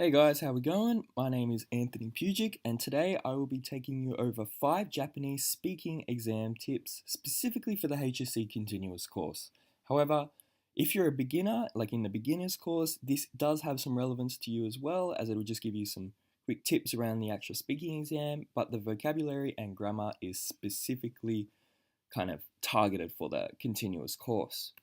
Hey guys, how we going? My name is Anthony Pugic, and today I will be taking you over 5 Japanese speaking exam tips specifically for the HSC continuous course. However, if you're a beginner, like in the beginner's course, this does have some relevance to you as well, as it will just give you some quick tips around the actual speaking exam, but the vocabulary and grammar is specifically kind of targeted for the continuous course.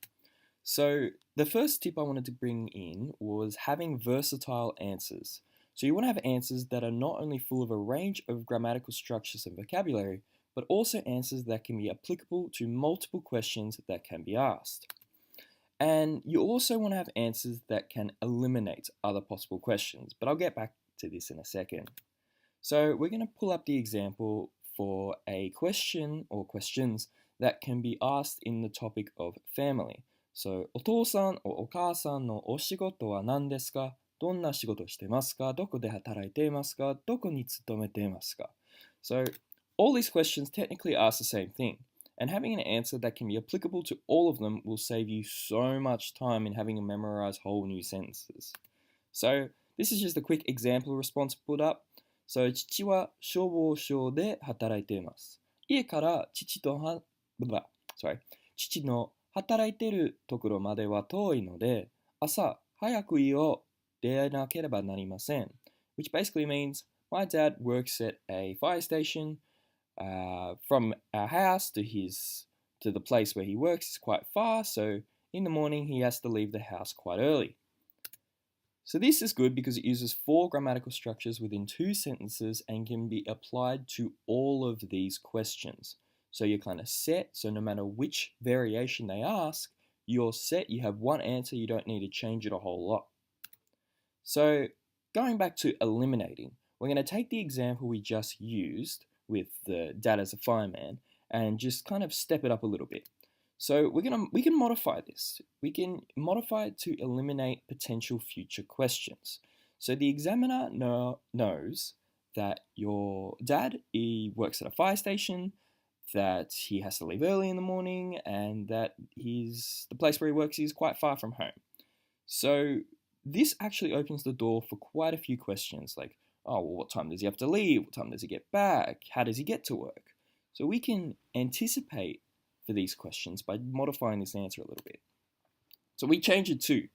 So the first tip I wanted to bring in was having versatile answers. So you want to have answers that are not only full of a range of grammatical structures and vocabulary, but also answers that can be applicable to multiple questions that can be asked. And you also want to have answers that can eliminate other possible questions, but I'll get back to this in a second. So we're going to pull up the example for a question or questions that can be asked in the topic of family. So, お父さんお母さんのお仕事は何ですか？どんな仕事してますか？どこで働いていますか？どこに勤めていますか? So, all these questions technically ask the same thing, and having an answer that can be applicable to all of them will save you so much time in having to memorize whole new sentences. So, this is just a quick example response put up. So, 父は消防署で働いています。家から父の働いているところまでは遠いので、朝早く家を出なければなりません。Which basically means my dad works at a fire station. From our house to the place where he works is quite far, so in the morning he has to leave the house quite early. So this is good because it uses 4 grammatical structures within 2 sentences and can be applied to all of these questions. So you're kind of set, so no matter which variation they ask, you're set, you have one answer, you don't need to change it a whole lot. So going back to eliminating, we're going to take the example we just used with the dad as a fireman and just kind of step it up a little bit. So we can modify this. We can modify it to eliminate potential future questions. So the examiner knows that your dad, he works at a fire station, that he has to leave early in the morning, and that the place where he works is quite far from home. So this actually opens the door for quite a few questions like, oh, well, what time does he have to leave? What time does he get back? How does he get to work? So we can anticipate for these questions by modifying this answer a little bit. So we change it to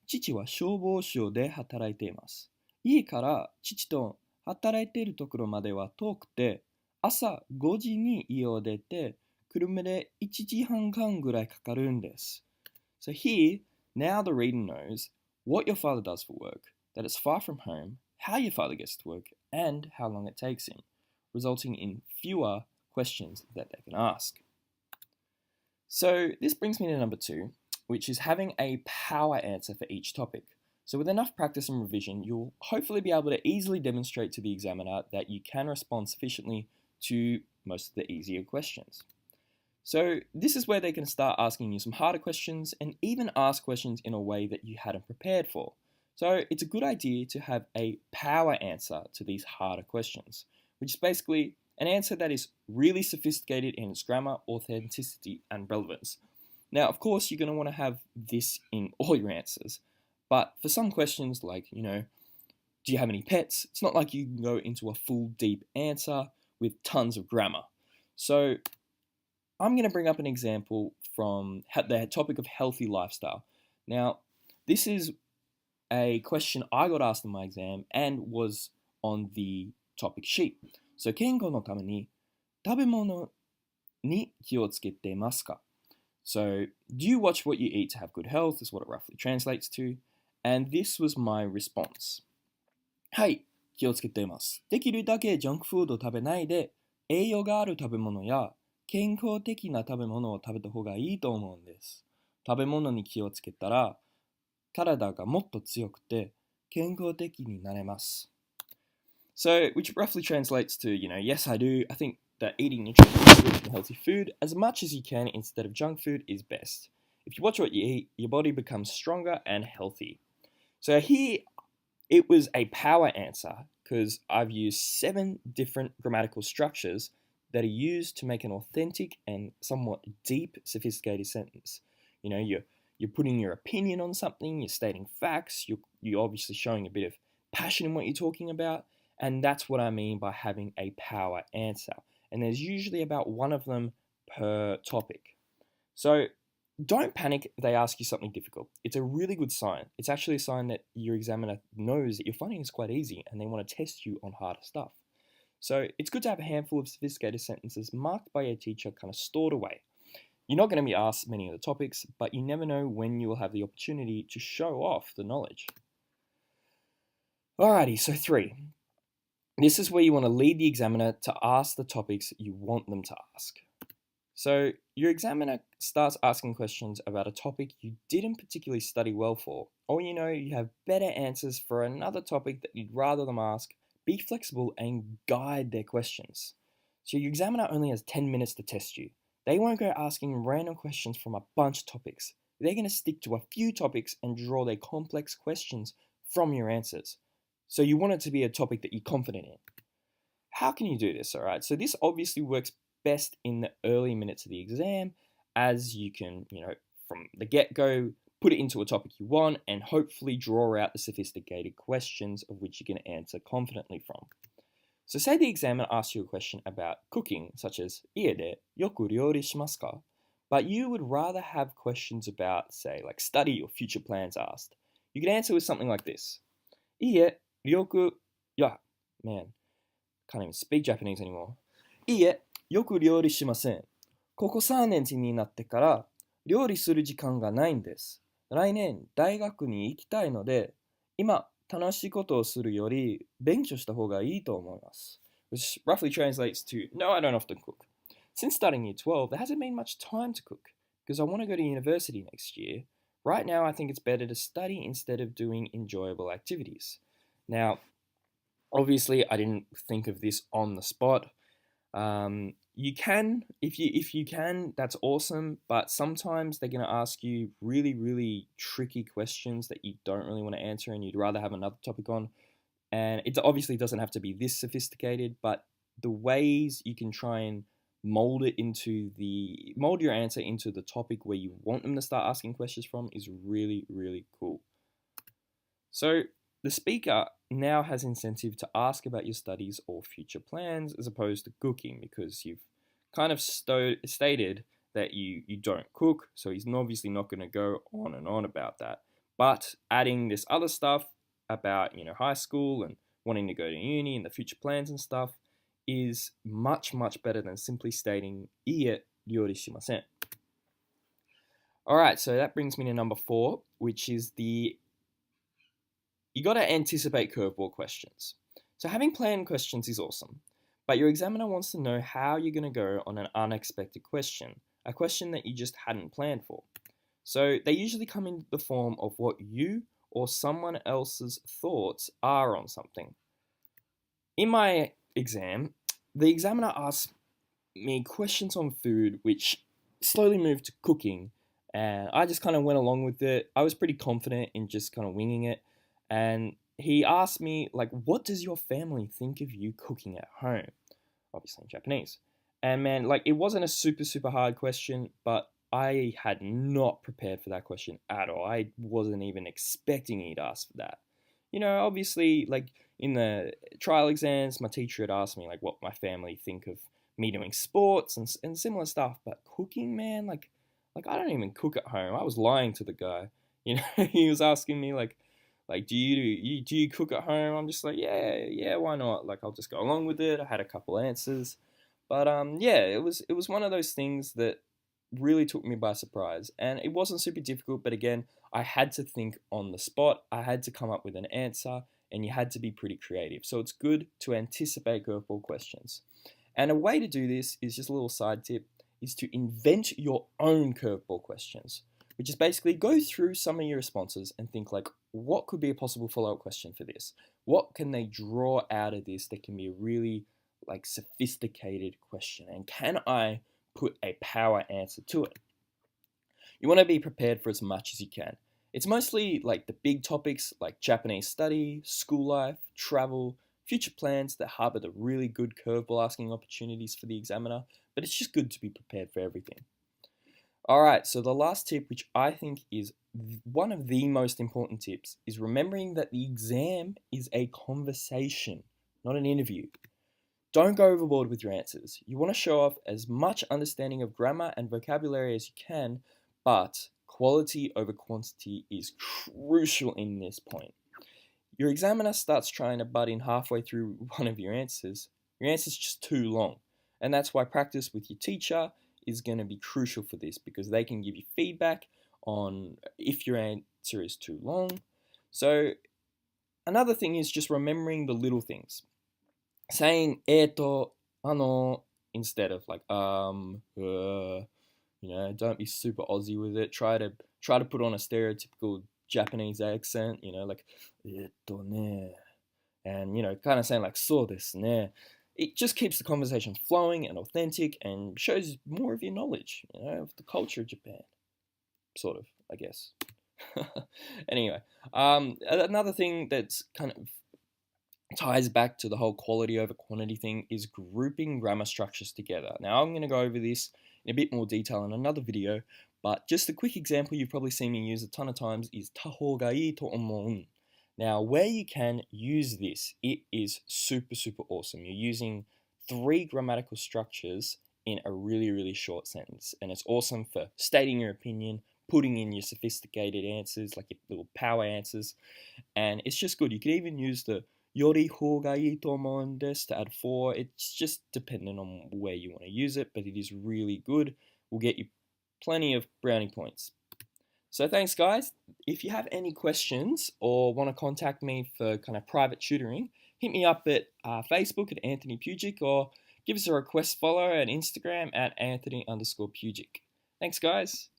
父は消防署で働いています。家から父と働いているところまでは遠くて、朝5時に家を出て、車で1時半ぐらいかかるんです。So here, now the reader knows what your father does for work, that it's far from home, how your father gets to work, and how long it takes him, resulting in fewer questions that they can ask. So this brings me to number 2, which is having a power answer for each topic. So with enough practice and revision, you'll hopefully be able to easily demonstrate to the examiner that you can respond sufficiently to most of the easier questions. So this is where they can start asking you some harder questions and even ask questions in a way that you hadn't prepared for. So it's a good idea to have a power answer to these harder questions, which is basically an answer that is really sophisticated in its grammar, authenticity, and relevance. Now, of course, you're going to want to have this in all your answers, but for some questions like, do you have any pets? It's not like you can go into a full deep answer with tons of grammar. So I'm going to bring up an example from the topic of healthy lifestyle. Now, this is a question I got asked in my exam and was on the topic sheet. So, 健康のために食べ物に気をつけてますか? So, do you watch what you eat to have good health is what it roughly translates to. And this was my response. はい、気をつけています。できるだけジャンクフードを食べないで、栄養がある食べ物や健康的な食べ物を食べた方がいいと思うんです。食べ物に気をつけたら、体がもっと強くて健康的になれます。So, which roughly translates to, yes, I do. I think that eating nutritious, rich and healthy food as much as you can instead of junk food is best. If you watch what you eat, your body becomes stronger and healthy. So here, it was a power answer because I've used 7 different grammatical structures that are used to make an authentic and somewhat deep, sophisticated sentence. You're putting your opinion on something, you're stating facts, you're obviously showing a bit of passion in what you're talking about, and that's what I mean by having a power answer. And there's usually about one of them per topic. So don't panic if they ask you something difficult. It's a really good sign. It's actually a sign that your examiner knows that you're finding this quite easy and they want to test you on harder stuff. So it's good to have a handful of sophisticated sentences marked by your teacher kind of stored away. You're not going to be asked many of the topics, but you never know when you will have the opportunity to show off the knowledge. Alrighty, so 3. This is where you want to lead the examiner to ask the topics you want them to ask. So your examiner starts asking questions about a topic you didn't particularly study well for, or you have better answers for another topic that you'd rather them ask. Be flexible and guide their questions. So your examiner only has 10 minutes to test you. They won't go asking random questions from a bunch of topics. They're going to stick to a few topics and draw their complex questions from your answers. So you want it to be a topic that you're confident in. How can you do this? All right, so this obviously works best in the early minutes of the exam, as you can, from the get-go, put it into a topic you want and hopefully draw out the sophisticated questions of which you can answer confidently from. So say the examiner asks you a question about cooking, such as 家でよく料理しますか? But you would rather have questions about, say, like study or future plans asked. You could answer with something like this. 家よく, man, can't even speak Japanese anymore. 家よく料理しません。ここ3年になってから料理する時間がないんです。来年大学に行きたいので、今楽しいことをするより勉強した方がいいと思います。Which roughly translates to, no, I don't often cook. Since starting year 12, there hasn't been much time to cook because I want to go to university next year. Right now, I think it's better to study instead of doing enjoyable activities. Now, obviously, I didn't think of this on the spot. You can, if you can, that's awesome. But sometimes they're going to ask you really, really tricky questions that you don't really want to answer and you'd rather have another topic on. And it obviously doesn't have to be this sophisticated, but the ways you can try and mold your answer into the topic where you want them to start asking questions from is really, really cool. So the speaker now has incentive to ask about your studies or future plans as opposed to cooking, because you've kind of stated that you don't cook, so he's obviously not going to go on and on about that. But adding this other stuff about high school and wanting to go to uni and the future plans and stuff is much, much better than simply stating 家料理しません. Alright, so that brings me to number 4, which is you got to anticipate curveball questions. So having planned questions is awesome, but your examiner wants to know how you're going to go on an unexpected question, a question that you just hadn't planned for. So they usually come in the form of what you or someone else's thoughts are on something. In my exam, the examiner asked me questions on food, which slowly moved to cooking, and I just kind of went along with it. I was pretty confident in just kind of winging it, and he asked me, like, what does your family think of you cooking at home? Obviously in Japanese. And man, like, it wasn't a super, super hard question, but I had not prepared for that question at all. I wasn't even expecting he'd ask for that. Obviously, like, in the trial exams, my teacher had asked me, like, what my family think of me doing sports and similar stuff. But cooking, man, like I don't even cook at home. I was lying to the guy. He was asking me, like, do you cook at home? I'm just like, yeah, why not? Like, I'll just go along with it. I had a couple answers. But, yeah, it was one of those things that really took me by surprise. And it wasn't super difficult, but again, I had to think on the spot. I had to come up with an answer, and you had to be pretty creative. So it's good to anticipate curveball questions. And a way to do this is just a little side tip, is to invent your own curveball questions, which is basically go through some of your responses and think, like, what could be a possible follow-up question for this? What can they draw out of this that can be a really, like, sophisticated question? And can I put a power answer to it? You want to be prepared for as much as you can. It's mostly like the big topics like Japanese study, school life, travel, future plans that harbor the really good curveball asking opportunities for the examiner, but it's just good to be prepared for everything. Alright, so the last tip, which I think is one of the most important tips is remembering that the exam is a conversation, not an interview. Don't go overboard with your answers. You want to show off as much understanding of grammar and vocabulary as you can, but quality over quantity is crucial in this point. Your examiner starts trying to butt in halfway through one of your answer's just too long. And that's why practice with your teacher is going to be crucial for this, because they can give you feedback on if your answer is too long. So another thing is just remembering the little things. Saying ano instead of like don't be super Aussie with it. Try to put on a stereotypical Japanese accent, like ne, and kind of saying like so desu ne. It just keeps the conversation flowing and authentic and shows more of your knowledge, of the culture of Japan, sort of, I guess. Anyway, another thing that's kind of ties back to the whole quality over quantity thing is grouping grammar structures together. Now, I'm going to go over this in a bit more detail in another video, but just a quick example you've probably seen me use a ton of times is taho ga ii to omou. Now, where you can use this, it is super, super awesome. You're using 3 grammatical structures in a really, really short sentence, and it's awesome for stating your opinion, putting in your sophisticated answers, like your little power answers, and it's just good. You can even use the yori hou ga ii to omou desu to add 4. It's just dependent on where you want to use it, but it is really good. Will get you plenty of brownie points. So thanks, guys. If you have any questions or want to contact me for kind of private tutoring, hit me up at Facebook at Anthony Pugic, or give us a request follow at Instagram at Anthony_Pugic. Thanks, guys.